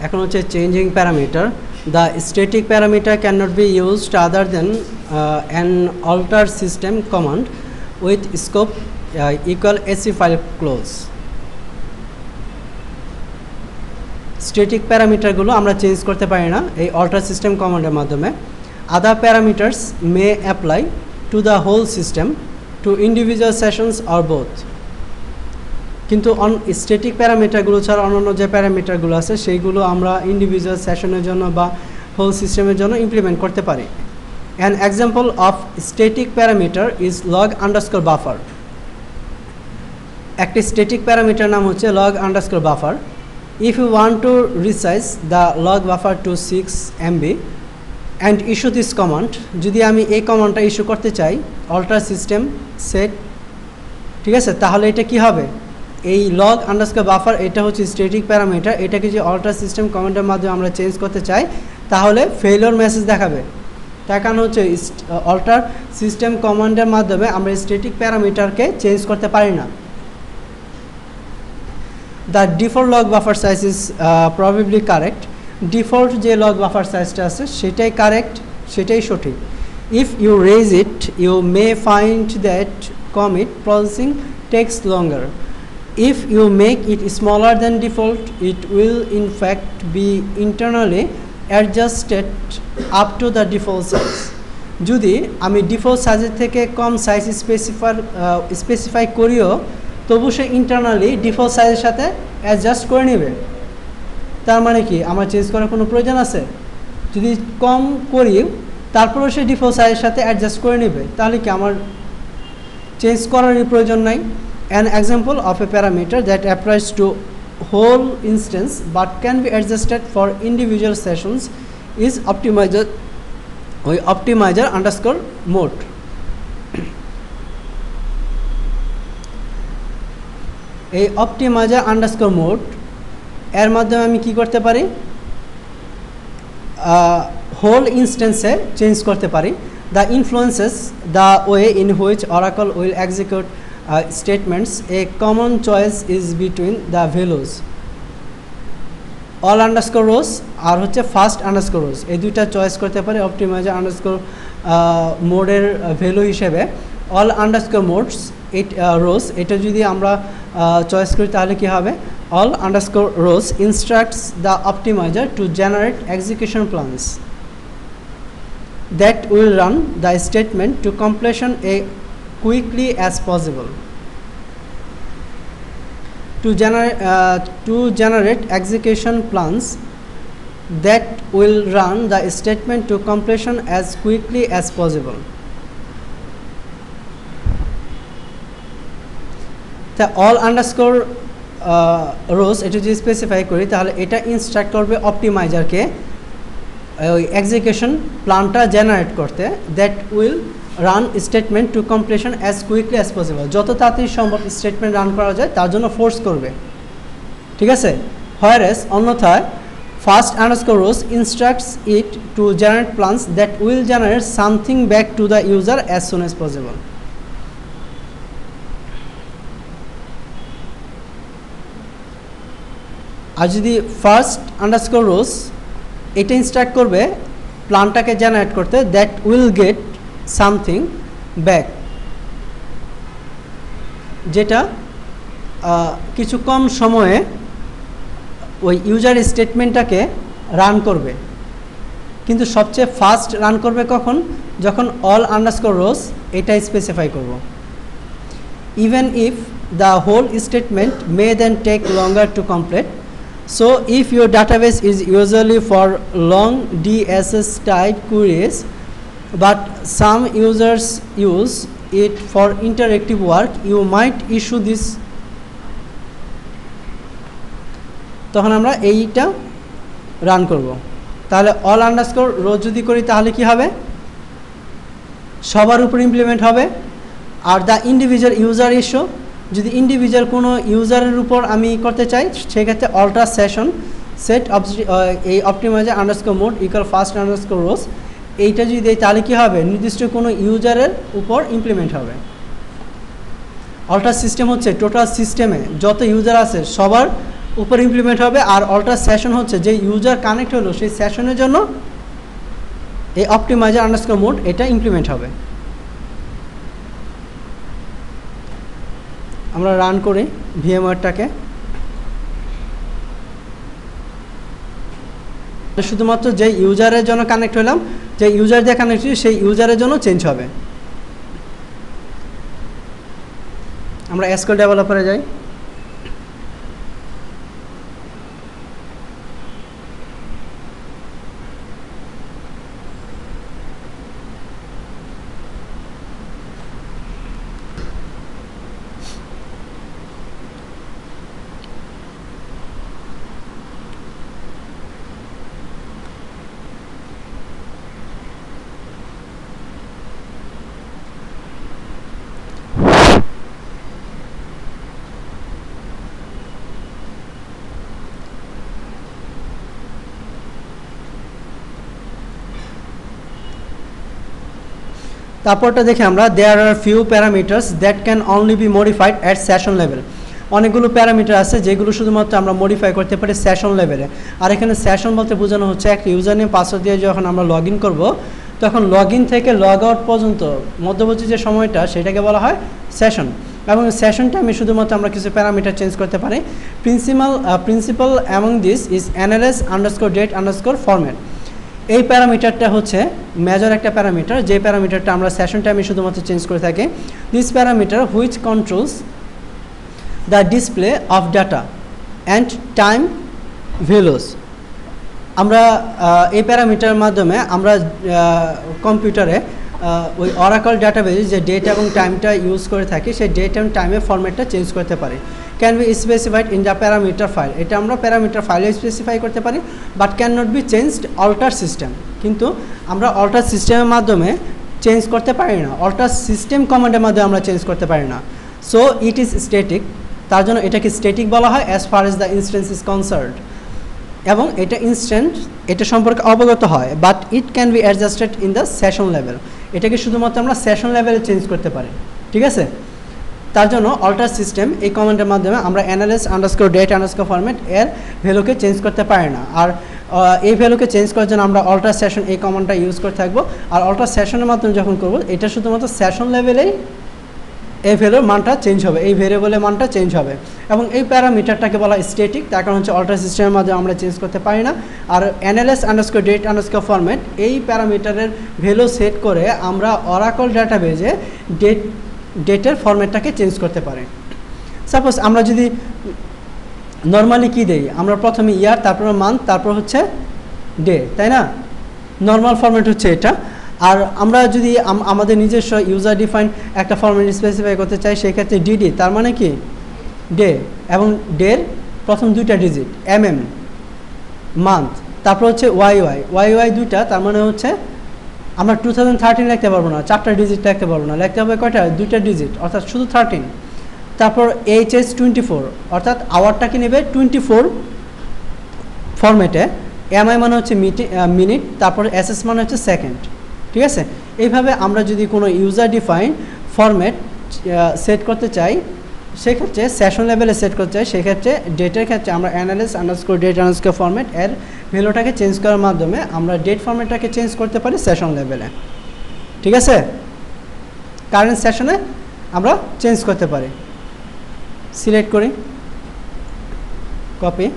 এখন হচ্ছে changing parameter. The static parameter can not be used other than an alter system command with scope equal SP file clause. Static প্যারামিটারগুলো আমরা change করতে পারি না এই অল্টার সিস্টেম কমান্ডের মাধ্যমে। Other parameters may apply to the whole system, to individual sessions or both. কিন্তু static প্যারামিটারগুলো ছাড়া অন্যান্য যে প্যারামিটারগুলো আছে সেইগুলো আমরা ইন্ডিভিজুয়াল সেশনের জন্য বা হোল সিস্টেমের জন্য ইমপ্লিমেন্ট করতে পারি। An example of static parameter is log underscore buffer. একটি স্ট্যাটিক প্যারামিটার নাম হচ্ছে log underscore buffer. If you want to resize the log buffer to 6 MB and issue this command, যদি আমি এই কমান্ডটা ইস্যু করতে চাই অল্টার সিস্টেম সেট, ঠিক আছে, তাহলে এটা কি হবে, এই লগ আন্ডারস্কোর বাফার এটা হচ্ছে স্ট্যাটিক প্যারামিটার, এটাকে যে অল্টার সিস্টেম কমান্ডের মাধ্যমে আমরা চেঞ্জ করতে চাই তাহলে ফেইলিওর মেসেজ দেখাবে। তার কারণ হচ্ছে অল্টার সিস্টেম কমান্ডের মাধ্যমে আমরা স্ট্যাটিক প্যারামিটারকে চেঞ্জ করতে পারি না। The default log buffer size is probably correct. Default যে লগ বাফার সাইজটা আছে সেটাই কারেক্ট, সেটাই সঠিক। If you raise it you may find that commit processing takes longer. If you make it smaller than default, it will in fact be internally adjusted up to the default size. যদি আমি default সাইজের থেকে কম size specify করিও তবু সে internally default সাইজের সাথে adjust করে নেবে। তার মানে কি আমার চেঞ্জ করার কোনো প্রয়োজন আছে? যদি কম করি তারপরেও সে ডিফল্ট সাইজের সাথে অ্যাডজাস্ট করে নেবে, তাহলে কি আমার চেঞ্জ করারই প্রয়োজন নাই। An example of a parameter that applies to whole instance but can be adjusted for individual sessions is optimizer underscore mode. এই optimizer underscore mode এর মাধ্যমে আমি কি করতে পারি, হোল ইনস্ট্যান্সে চেঞ্জ করতে পারি। The influences the way in which Oracle will execute statements. A common choice is between the values all underscore rows আর হচ্ছে ফার্স্ট আন্ডারস্কোর রোজ, এই দুইটা চয়েস করতে পারি অপটিমাইজার আন্ডারস্কোর মোডের ভ্যালু হিসেবে। অল আন্ডারস্কোর মোডস রোজ এটা যদি আমরা চয়েস করি তাহলে কি হবে, all underscore rows instructs the optimiser to generate execution plans that will run the statement to completion as quickly as possible. To generate execution plans that will run the statement to completion as quickly as possible. The all underscore rows এটা যদি specify করি তাহলে এটা instruct করবে অপটিমাইজারকে ওই execution প্ল্যানটা generate করতে, that will run statement to completion as quickly as possible, যত তাড়াতাড়ি সম্ভব স্টেটমেন্ট রান করা যায় তার জন্য ফোর্স করবে, ঠিক আছে। হোয়ারএস অন্যথায় first underscore rows instructs it to generate plans that will generate something back to the user as soon as possible. আর যদি ফার্স্ট আন্ডারস্কোর রোজ এটা ইনস্ট্রাক্ট করবে প্ল্যানটাকে জেনারেট করতে, that will get something back, যেটা কিছু কম সময়ে ওই ইউজার স্টেটমেন্টটাকে রান করবে, কিন্তু সবচেয়ে ফাস্ট রান করবে কখন, যখন অল আন্ডারস্কোর রোজ এটা স্পেসিফাই করব। Even if the whole statement may then take longer to complete. So if your database is usually for long DSS type queries but some users use it for interactive work, you might issue this. তখন আমরা এইটা run করব। তাহলে all underscore রোজ যদি করি তাহলে কি হবে, সবার উপর ইমপ্লিমেন্ট হবে। আর দ্য ইন্ডিভিজুয়াল ইউজার ইস্যু, যদি ইন্ডিভিজুয়াল কোনো ইউজারের উপর আমি করতে চাই সেক্ষেত্রে অল্টার সেশন সেট এই optimizer underscore mode equal first underscore rows, এইটা যদি দেয় তাহলে কী হবে, নির্দিষ্ট কোনো ইউজারের উপর ইমপ্লিমেন্ট হবে। অল্টার সিস্টেম হচ্ছে টোটাল সিস্টেমে যত ইউজার আছে সবার উপরে ইমপ্লিমেন্ট হবে, আর অল্টার সেশন হচ্ছে যে ইউজার কানেক্ট হলো সেই সেশনের জন্য এই অপটিমাইজার আন্ডারস্কোর মোড এটা ইমপ্লিমেন্ট হবে। আমরা রান করি ভিএমওয়্যারটাকে, শুধুমাত্র যে ইউজারের জন্য কানেক্ট হলাম, যে ইউজার দিয়ে কানেক্ট হচ্ছে সেই ইউজারের জন্য চেঞ্জ হবে। আমরা এসকিউএল ডেভেলপারে যাই। তারপরটা দেখে আমরা there are few parameters that can only be modified at session level. অনেকগুলো প্যারামিটার আছে যেগুলো শুধুমাত্র আমরা মডিফাই করতে পারি সেশন লেভেলে। আর এখানে সেশন বলতে বোঝানো হচ্ছে একটা ইউজার নেম পাসওয়ার্ড দিয়ে যখন আমরা লগ ইন করবো তখন লগ ইন থেকে লগ আউট পর্যন্ত মধ্যবর্তী যে সময়টা সেটাকে বলা হয় সেশন। এবং সেশন টাইমে শুধুমাত্র আমরা কিছু প্যারামিটার চেঞ্জ করতে পারি। Principal among this is NLS underscore date underscore format. এই প্যারামিটারটা হচ্ছে মেজর একটা প্যারামিটার, যে প্যারামিটারটা আমরা সেশন টাইমে শুধুমাত্র চেঞ্জ করে থাকি। This parameter which controls the display of data and time values. আমরা এই প্যারামিটারের মাধ্যমে আমরা কম্পিউটারে ওই অরাকল ডাটাবেজে যে ডেট এবং টাইমটা ইউজ করে থাকি সেই ডেট এবং টাইমের ফরম্যাটটা চেঞ্জ করতে পারি। Can be specified in the parameter file. এটা আমরা প্যারামিটার ফাইলে স্পেসিফাই করতে পারি, but can not be changed alter system. কিন্তু আমরা অল্টার সিস্টেমের মাধ্যমে চেঞ্জ করতে পারি না, অল্টার সিস্টেম কমান্ডের মাধ্যমে আমরা চেঞ্জ করতে পারি না। সো ইট ইজ স্ট্যাটিক, তার জন্য এটাকে স্ট্যাটিক বলা হয় as far as the instance is concerned. এবং এটা ইনস্ট্যান্ট, এটা সম্পর্কে অবগত হয়, but it can be adjusted in the session level. এটাকে শুধুমাত্র আমরা সেশন লেভেলে চেঞ্জ করতে পারি, ঠিক আছে। তার জন্য অল্টার সিস্টেম এই কমান্ডের মাধ্যমে আমরা NLS underscore date underscore format এর ভ্যালুকে চেঞ্জ করতে পারি না। আর এই ভ্যালুকে চেঞ্জ করার জন্য আমরা অল্টার সেশন এই কমান্ডটা ইউজ করে থাকবো। আর অল্টার সেশনের মাধ্যমে যখন করবো এটা শুধুমাত্র সেশন লেভেলেই এই ভ্যালুর মানটা চেঞ্জ হবে, এই ভেরিয়েবলের মানটা চেঞ্জ হবে। এবং এই প্যারামিটারটাকে বলা স্ট্যাটিক, তার কারণ হচ্ছে অল্টার সিস্টেমের মাধ্যমে আমরা চেঞ্জ করতে পারি না। আর NLS underscore date underscore format এই প্যারামিটারের ভ্যালু সেট করে আমরা অরাকল ডাটাবেজে ডেটের ফরম্যাটটাকে চেঞ্জ করতে পারি। সাপোজ আমরা যদি নর্মালি কী দেই, আমরা প্রথমে ইয়ার, তারপর মান্থ, তারপর হচ্ছে ডে, তাই না? নর্মাল ফরম্যাট হচ্ছে এটা। আর আমরা যদি আমাদের নিজস্ব ইউজার ডিফাইন একটা ফরম্যাট স্পেসিফাই করতে চাই, সেক্ষেত্রে ডিডি, তার মানে কি ডে, এবং ডের প্রথম দুইটা ডিজিট মান্থ, তারপর হচ্ছে ওয়াই দুইটা, তার মানে হচ্ছে আমরা 2013 লিখতে পারবো না, 4টা ডিজিট লিখতে পারবো না, লিখতে হবে কয়টা, 2টা ডিজিট, অর্থাৎ শুধু 13। তারপর HS 24, অর্থাৎ আওয়ারটাকে নেবে 24 ফরম্যাটে। MI মানে হচ্ছে মিনিট, তারপর SS মানে হচ্ছে সেকেন্ড, ঠিক আছে। এইভাবে আমরা যদি কোনো ইউজার ডিফাইন ফরম্যাট সেট করতে চাই, সেক্ষেত্রে সেশন লেভেলে সেট করতে চাই, সেক্ষেত্রে ডেটের ক্ষেত্রে আমরা NLS underscore date underscore format এর ভ্যালুটাকে চেঞ্জ করার মাধ্যমে আমরা ডেট ফরম্যাটটাকে চেঞ্জ করতে পারি সেশন লেভেলে, ঠিক আছে। কারেন্ট সেশনে আমরা চেঞ্জ করতে পারি। সিলেক্ট করি, কপি,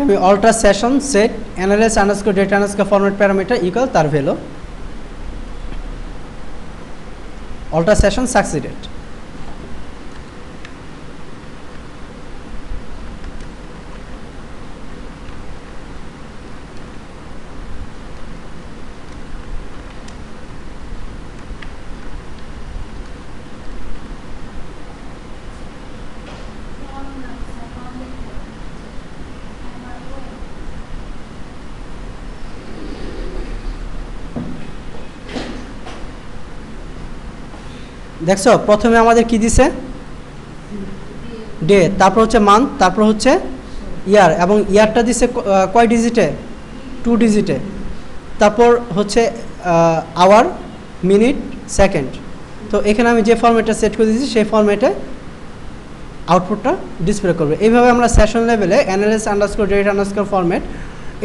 আমি alter session set NLS underscore data underscore format parameter equal তার ভ্যালু। Alter session succeeded. দেখছো প্রথমে আমাদের কি দিছে ডে, তারপর হচ্ছে মান্থ, তারপর হচ্ছে ইয়ার, এবং ইয়ারটা দিছে কয় ডিজিটে 2 ডিজিটে, তারপর হচ্ছে আওয়ার, মিনিট, সেকেন্ড। তো এখানে আমি যে ফরম্যাটটা সেট করে দিয়েছি সেই ফরম্যাটে আউটপুটটা ডিসপ্লে করবে। এইভাবে আমরা সেশন লেভেলে analyst_date_ ফরম্যাট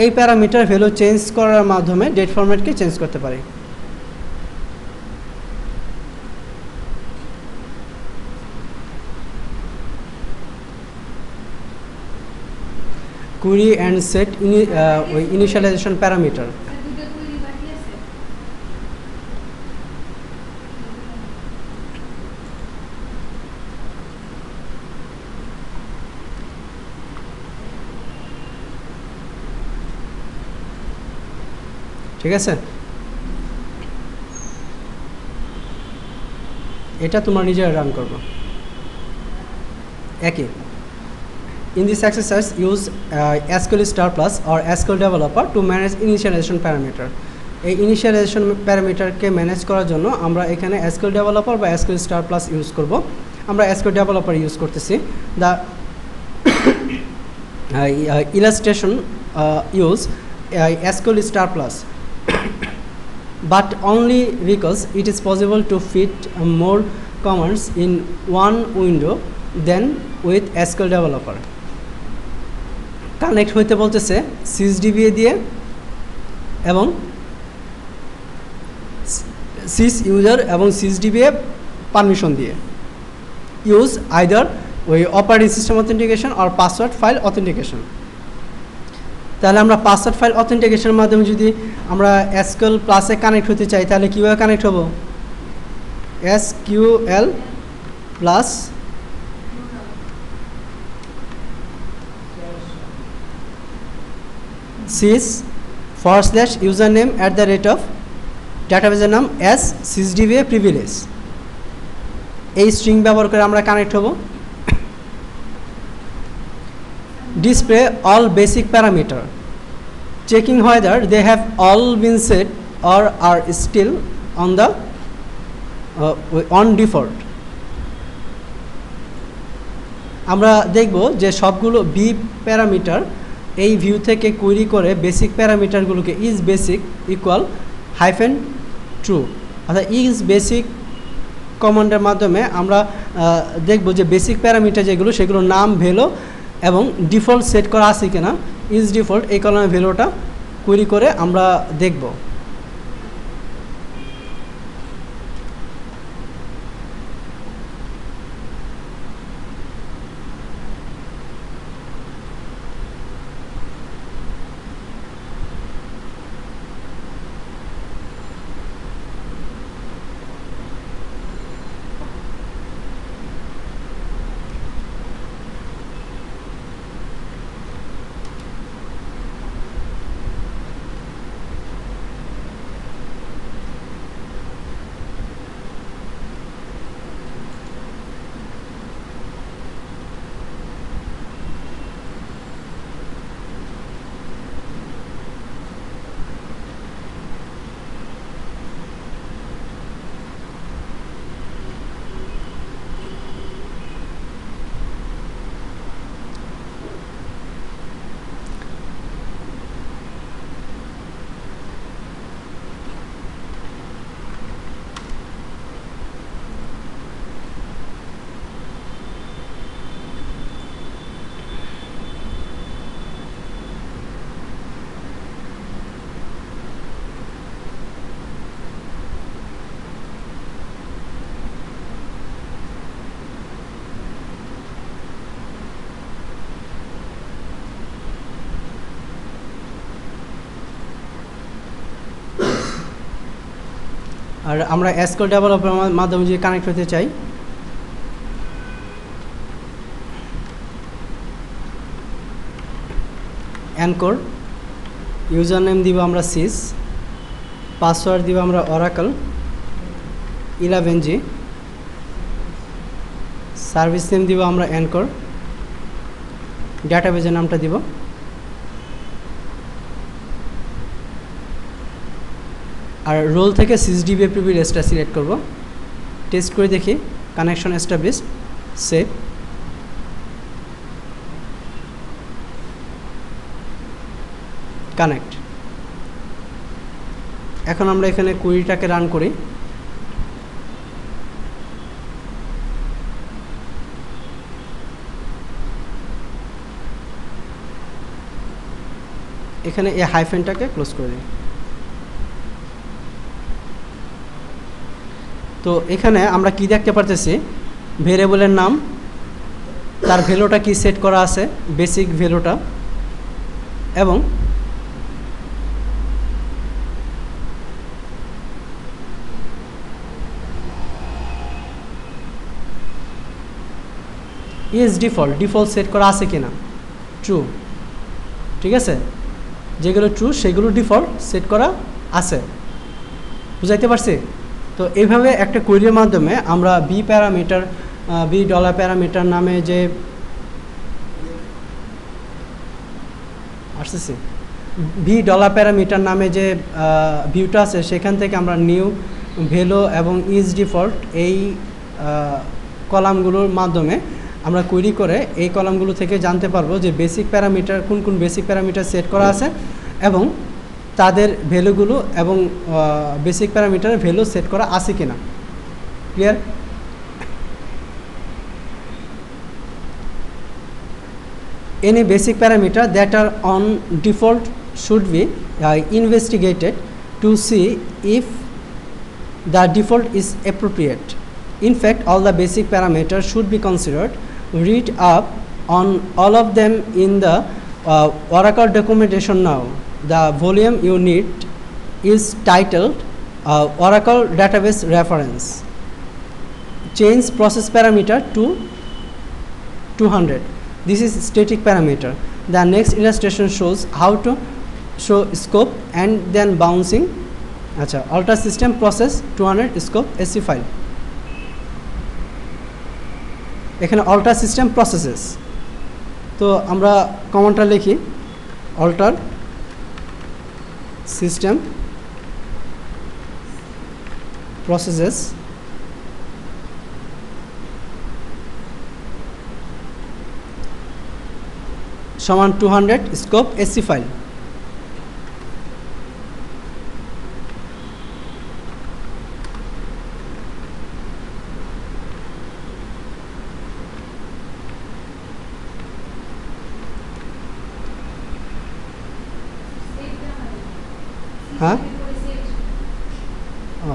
এই প্যারামিটার ভ্যালু চেঞ্জ করার মাধ্যমে ডেট ফরম্যাটকে চেঞ্জ করতে পারি। query and set initialization parameter। ঠিক আছে, এটা তোমার নিজেরা রান করবো একই। In this exercise, use SQL Star Plus or SQL Developer to manage initialization parameter। এই initialization প্যারামিটারকে ম্যানেজ করার জন্য আমরা এখানে SQL Developer বা SQL Star Plus ইউজ করব। আমরা SQL Developer ইউজ করতেছি। The illustration use SQL Star Plus, but only because it is possible to fit more commands in one window than with SQL Developer। Connect হইতে বলতেছে sysdba দিয়ে এবং sys user এবং sysdba permission দিয়ে। Use either ওই operating system authentication আর password file authentication. তাহলে আমরা password file অথেন্টিকেশনের মাধ্যমে যদি আমরা SQL প্লাসে কানেক্ট হতে চাই তাহলে কীভাবে কানেক্ট হব? SQL প্লাস sys/username@, ডাটাবেজের নাম sysdba privilege, এই স্ট্রিং ব্যবহার করে আমরা কানেক্ট হব। display all basic parameter, checking whether they have all been set or are still on default। আমরা দেখব যে সবগুলো বি প্যারামিটার এই ভিউ থেকে কোয়েরি করে বেসিক প্যারামিটারগুলোকে ইজ বেসিক ইকুয়াল -true, অর্থাৎ ইজ বেসিক কমান্ডের মাধ্যমে আমরা দেখব যে বেসিক প্যারামিটার যেগুলো সেগুলোর নাম, ভ্যালু এবং ডিফল্ট সেট করা আছে কিনা, ইজ ডিফল্ট এই কলামের ভ্যালুটা কোয়েরি করে আমরা দেখব। আর আমরা SQL ডেভেলপারের মাধ্যমে যদি কানেক্ট হতে চাই অ্যানকর, ইউজার নেম দিব আমরা sys, পাসওয়ার্ড দিব আমরা Oracle 11G, সার্ভিস নেম দিব আমরা অ্যানকর, ডাটাবেজের নামটা দিব, আর রোল থেকে sysdba প্রিভিলেজটা সিলেক্ট করব। টেস্ট করে দেখি কানেকশন এস্টাবলিশ সেভ কানেক্ট এখন আমরা এখানে কুইরিটাকে রান করি এখানে এই হাইফেনটাকে ক্লোজ করে দিই তো এখানে আমরা কি দেখতে পারতেছি ভেরিয়েবলের নাম তার ভ্যালুটা কি সেট করা আছে বেসিক ভ্যালুটা এবং ইজ ডিফল্ট সেট করা আছে কিনা ট্রু ঠিক আছে যেগুলো ট্রু সেগুলো ডিফল্ট সেট করা আছে বুঝাইতে পারছি তো এইভাবে একটা কোয়েরির মাধ্যমে আমরা বি ডলার প্যারামিটার নামে যে আসতেছি বি ডলার প্যারামিটার নামে যে ভিউটা আছে সেখান থেকে আমরা নিউ ভ্যালু এবং ইজ ডিফল্ট এই কলামগুলোর মাধ্যমে আমরা কোয়েরি করে এই কলামগুলো থেকে জানতে পারবো যে বেসিক প্যারামিটার কোন বেসিক প্যারামিটার সেট করা আছে এবং তাদের ভ্যালুগুলো এবং বেসিক প্যারামিটারের ভ্যালু সেট করা আছে কিনা clear any basic parameter that are on default should be investigated to see if the default is appropriate. In fact, all the basic parameters should be considered. Read up on all of them in the Oracle documentation now. The volume you need is titled Oracle Database Reference. Change process parameter to 200. This is static parameter. The next illustration shows how to show scope and then bouncing. Acha, alter system process 200 scope SC file. এখানে alter system processes. তো আমরা কমান্ডটা লিখি alter system processes সমান 200 scope SC file হ্যাঁ O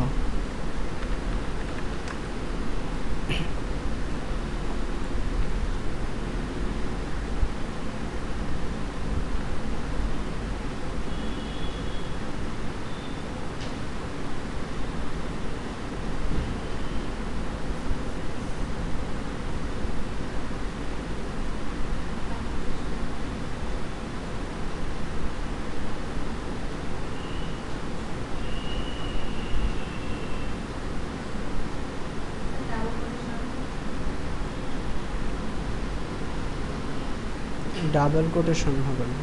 double quotation হবে না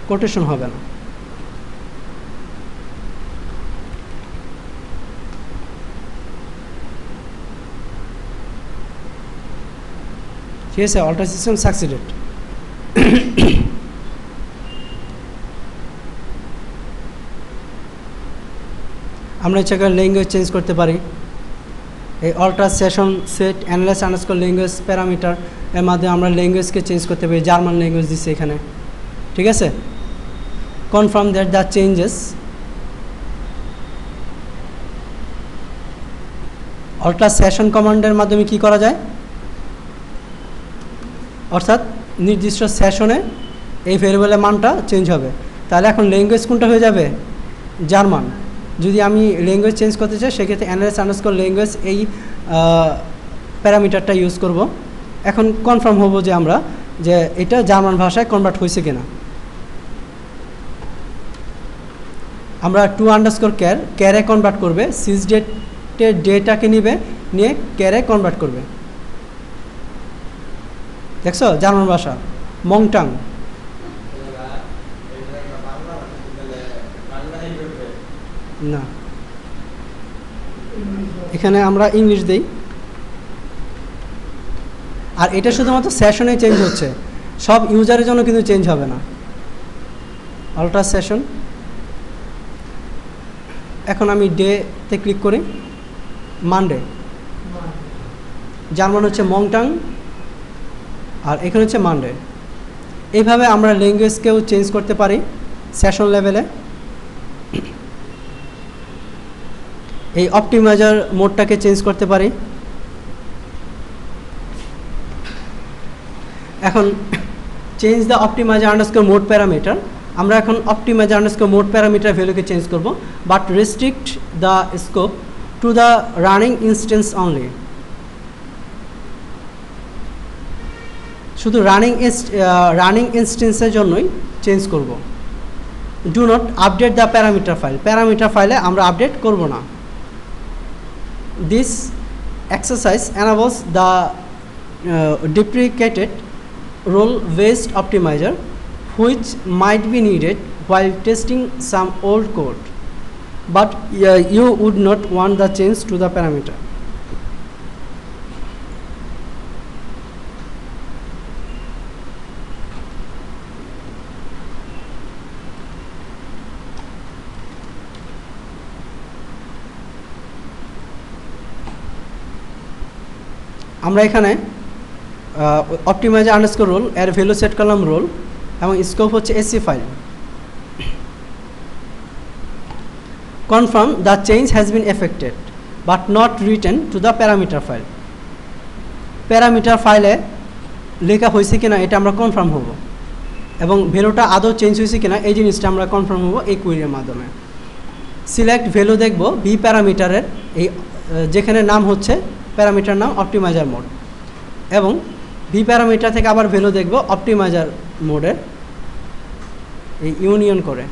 quotation হবে না ঠিক আছে অল্টার সিস্টেম সাকসিডেড আমরা ইচ্ছা করে ল্যাঙ্গুয়েজ চেঞ্জ করতে পারি এই alter session set analyze underscore language parameter এর মাধ্যমে আমরা ল্যাঙ্গুয়েজকে চেঞ্জ করতে পারি জার্মান ল্যাঙ্গুয়েজ দিচ্ছে এখানে ঠিক আছে confirm that the changes alter session কমান্ডের মাধ্যমে কি করা যায় অর্থাৎ নির্দিষ্ট সেশনে এই ভেরিয়েবলের মানটা চেঞ্জ হবে তাহলে এখন ল্যাঙ্গুয়েজ কোনটা হয়ে যাবে জার্মান যদি আমি ল্যাঙ্গুয়েজ চেঞ্জ করতে চাই সেক্ষেত্রে অ্যানালাইজ আন্ডারস্কোর ল্যাঙ্গুয়েজ এই প্যারামিটারটা ইউজ করব এখন কনফার্ম হব যে আমরা যে এটা জার্মান ভাষায় কনভার্ট হয়েছে কিনা আমরা টু আন্ডারস্কোর ক্যারে কনভার্ট করবে সিজ ডেটের ডেটাকে নিয়ে ক্যারে কনভার্ট করবে দেখছো জার্মান ভাষা মংটাং না এখানে আমরা ইংলিশ দেই, আর এটা শুধুমাত্র সেশনে চেঞ্জ হচ্ছে, সব ইউজারের জন্য কিন্তু চেঞ্জ হবে না। অল্টার সেশন, এখন আমি ডেতে ক্লিক করি, মানডে, যার মানে হচ্ছে মংটাং, আর এখানে হচ্ছে মানডে। এইভাবে আমরা ল্যাঙ্গুয়েজকেও চেঞ্জ করতে পারি সেশন লেভেলে। এই অপটিমাইজার মোডটাকে চেঞ্জ করতে পারি। এখন change the optimizer underscore mode parameter, আমরা এখন অপটিমাইজার আন্ডারস্কোর মোড প্যারামিটার ভ্যালুকে চেঞ্জ করব, but restrict the scope to the running instance only. শুধু রানিং ইনস্টেন্সের জন্যই চেঞ্জ করব। Do not update the parameter file, parameter ফাইলে আমরা আপডেট করব না। This exercise enables the deprecated role-based optimizer which might be needed while testing some old code, but you would not want the change to the parameter. আমরা এখানে optimiser underscore role এর value set করলাম role, এবং scope হচ্ছে SC file. Confirm the change has been affected but not written to the parameter file, parameter ফাইলে লেখা হয়েছে কিনা এটা আমরা কনফার্ম হব, এবং ভ্যালুটা আদৌ চেঞ্জ হয়েছে কিনা এই জিনিসটা আমরা কনফার্ম হব এই কুইরির মাধ্যমে। সিলেক্ট ভ্যালু দেখব বি প্যারামিটারের, এই যেখানে নাম হচ্ছে প্যারামিটার নাম অপটিমাইজার মোড, এবং ভি প্যারামিটার থেকে আবার ভ্যালু দেখব অপটিমাইজার মোডের, এই ইউনিয়ন করে।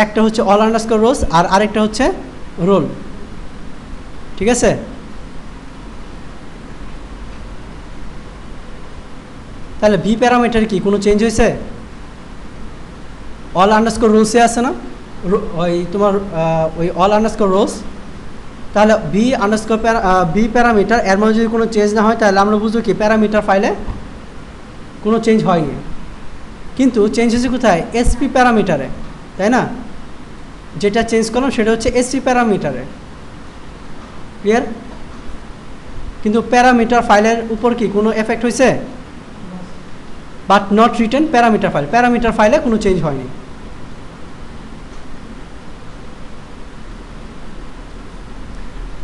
একটা হচ্ছে অল আন্ডারস্কোর রোজ আর আরেকটা হচ্ছে রোল, ঠিক আছে? তাহলে ভি প্যারামিটার কি কোনো চেঞ্জ হয়েছে? অল আন্ডারস্কোর রোজে আছে না, ওই তোমার ওই অল আন্ডারস্কোর রোজ, তাহলে ভি প্যারামিটার এর মধ্যে যদি কোনো চেঞ্জ না হয় তাহলে আমরা বুঝবো কি প্যারামিটার ফাইলে কোনো চেঞ্জ হয়নি। কিন্তু চেঞ্জ হয়েছে কোথায়? এসপি প্যারামিটারে, তাই না? যেটা চেঞ্জ করলাম সেটা হচ্ছে এসপি প্যারামিটারে, ক্লিয়ার? কিন্তু প্যারামিটার ফাইলের উপর কি কোনো এফেক্ট হয়েছে? But not written parameter file, parameter ফাইলে কোনো চেঞ্জ হয়নি।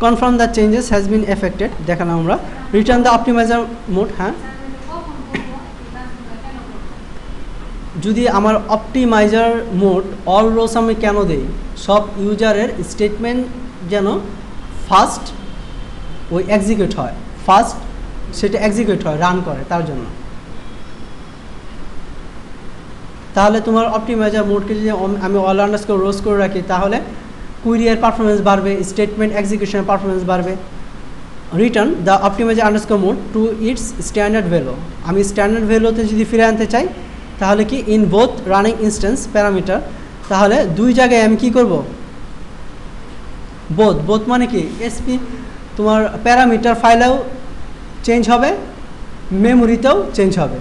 Confirm the changes has been affected দেখালাম আমরা। রিটার্ন দ্য অপটিমাইজার মোড, হ্যাঁ যদি আমার অপটিমাইজার মোড অল রোস আমি কেন দেই, সব ইউজারের স্টেটমেন্ট যেন ফার্স্ট ওই এক্সিকিউট হয়, ফার্স্ট সেটা এক্সিকিউট হয়, রান করে, তার জন্য। তাহলে তোমার অপটিমাইজার মোডকে যদি আমি অল আন্ডারস্কোর রোজ করে রাখি তাহলে কুইরিয়ার পারফরমেন্স বাড়বে, স্টেটমেন্ট এক্সিকিউশনের পারফরমেন্স বাড়বে। Return the optimizer underscore mode to its standard value, আমি স্ট্যান্ডার্ড ভ্যালুতে যদি ফিরে আনতে চাই তাহলে কি in both running instance parameter, তাহলে দুই জায়গায় আমি কি করব? বোথ মানে কি এসপি তোমার প্যারামিটার ফাইলেও চেঞ্জ হবে, মেমোরিতেও চেঞ্জ হবে।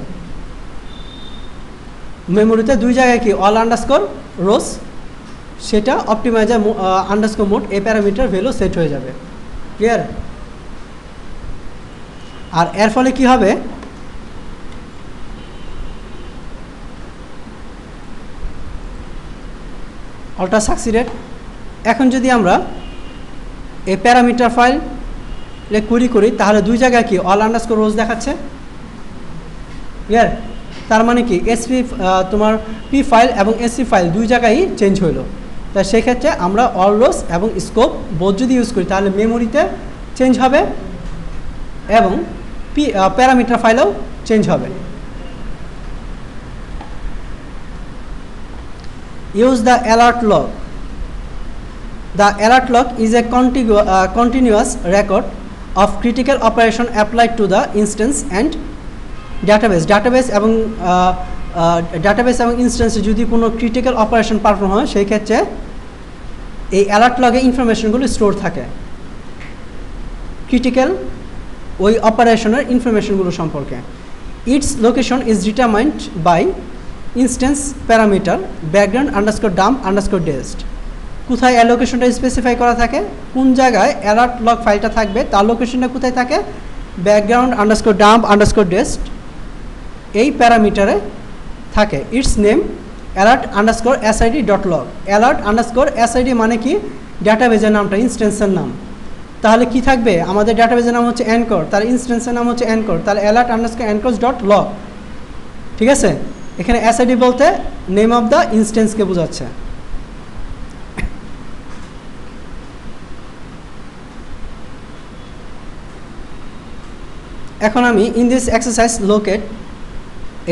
মেমোরিতে দুই জায়গায় কি অল আন্ডারস্কোর রোজ, সেটা অপটিমাইজার আন্ডারস্কোর মোড এই প্যারামিটার ভ্যালু সেট হয়ে যাবে, ক্লিয়ার? আর এর ফলে কি হবে? অলটা সাকসিডেড। এখন যদি আমরা এই প্যারামিটার ফাইল কুইরি করি তাহলে দুই জায়গায় কি অল আন্ডারস্কোর রোজ দেখাচ্ছে, ক্লিয়ার? তার মানে কি এসপি তোমার পি ফাইল এবং এসসি ফাইল দুই জায়গায় চেঞ্জ হইলো। তাই সেক্ষেত্রে আমরা অল রোজ এবং স্কোপ বোধ যদি ইউজ করি তাহলে মেমোরিতে চেঞ্জ হবে এবং প্যারামিটার ফাইলেও চেঞ্জ হবে। Use the alert log. The alert log is a continuous record of critical operation applied to the instance and database এবং ইনস্ট্যান্সে যদি কোনো ক্রিটিক্যাল অপারেশন পারফর্ম হয় সেই ক্ষেত্রে এই অ্যালার্ট লগে ইনফরমেশনগুলো স্টোর থাকে, ক্রিটিক্যাল ওই অপারেশনের ইনফরমেশনগুলো সম্পর্কে। Its location is determined by instance parameter background underscore dump underscore dest. কোথায় এর লোকেশনটা স্পেসিফাই করা থাকে, কোন জায়গায় অ্যালার্ট লগ ফাইলটা থাকবে তার লোকেশনটা কোথায় থাকে, ব্যাকগ্রাউন্ড আন্ডারস্কোর ডাম্প আন্ডারস্কোর ডেস্ট এই প্যারামিটারে থাকে। It's name alert underscore SID dot log. Alert underscore SID মানে কি, ডাটাবেজের নামটা, ইনস্ট্যান্সের নাম। তাহলে কি থাকবে, আমাদের ডাটাবেজের নাম হচ্ছে অ্যানকর, তার ইনস্ট্যান্সের নাম হচ্ছে অ্যানকর, তাহলে alert underscore anchor dot log. ঠিক আছে, এখানে এসআইডি বলতে নেম অফ দ্য ইনস্ট্যান্সকে বোঝাচ্ছে। এখন আমি ইন দিস এক্সারসাইজ লোকেট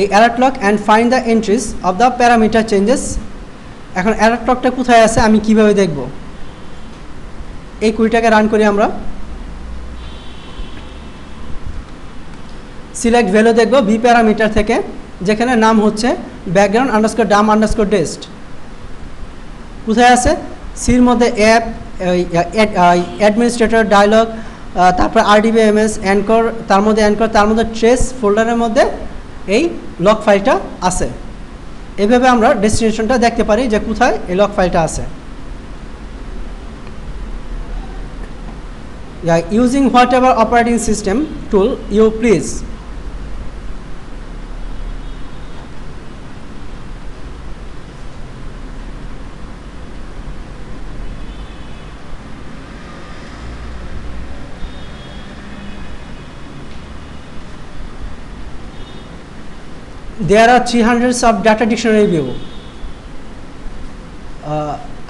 এই alert log and find the entries of the parameter changes. এখন অ্যালার্ট লগটা কোথায় আছে আমি কিভাবে দেখব, এই কুইটাকে রান করি আমরা। সিলেক্ট ভ্যালু দেখব ভি প্যারামিটার থেকে, যেখানে নাম হচ্ছে background underscore Dam underscore dest. কোথায় আছে, সির মধ্যে অ্যাপ, অ্যাডমিনিস্ট্রেটর, ডায়লগ, তারপর আরডিবিএমএস, অ্যানকর, তার মধ্যে ট্রেস ফোল্ডারের মধ্যে এই লগ ফাইলটা আছে। এভাবে আমরা ডেস্টিনেশনটা দেখতে পারি যে কোথায় এই লগ ফাইলটা আছে। Using whatever operating system tool you please. There are 300 of data dictionary view,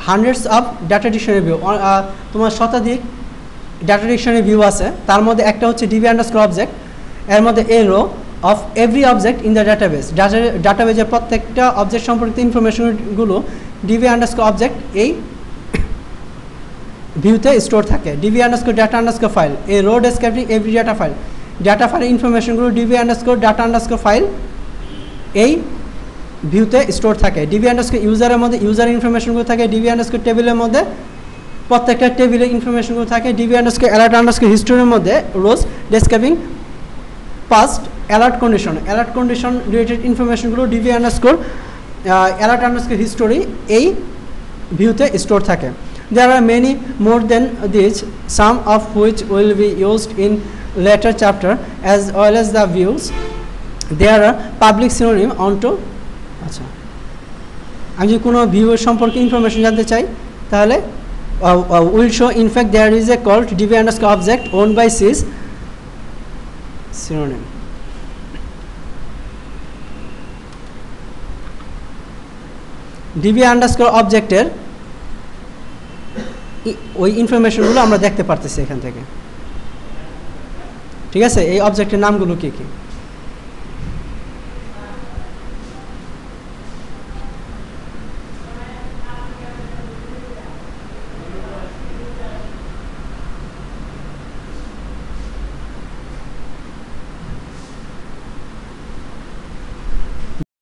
hundreds of data dictionary view, তোমার শতাধিক ডাটা ডিকশনারি ভিউ আছে। তার মধ্যে একটা হচ্ছে ডিবি আন্ডারস্কোর অবজেক্ট, এর মধ্যে a row of every object in the database. ডাটাবেজের প্রত্যেকটা অবজেক্ট সম্পর্কিত ইনফরমেশনগুলো ডিবি আন্ডারস্কোর অবজেক্ট এই ভিউতে স্টোর থাকে। DB underscore data underscore file, a row describing every data file. Data ফাইলের ইনফরমেশনগুলো DB underscore data underscore file এই ভিউতে স্টোর থাকে। ডিবি আন্ডারস্কোর ইউজারের মধ্যে ইউজার ইনফরমেশনগুলো থাকে। ডিবি আন্ডারস্কোর টেবিলের মধ্যে প্রত্যেকটা টেবিলের ইনফরমেশনগুলো থাকে। ডিবি আন্ডারস্কোর অ্যালার্ট আন্ডারস্কোর হিস্টোরির মধ্যে rows describing past alert condition related ইনফরমেশনগুলো DB underscore alert underscore history এই ভিউতে স্টোর থাকে। There are many more than this, some of which will be used in later chapter as well as the views. There are public synonym onto. আচ্ছা, আমি যদি কোনো ভিউয়ের সম্পর্কে information জানতে চাই তাহলে will show in fact there is a called db underscore object owned by sys synonym. db underscore অবজেক্টের ওই ইনফরমেশনগুলো আমরা দেখতে পারতেছি এখান থেকে। ঠিক আছে, এই অবজেক্টের নামগুলো কি কি।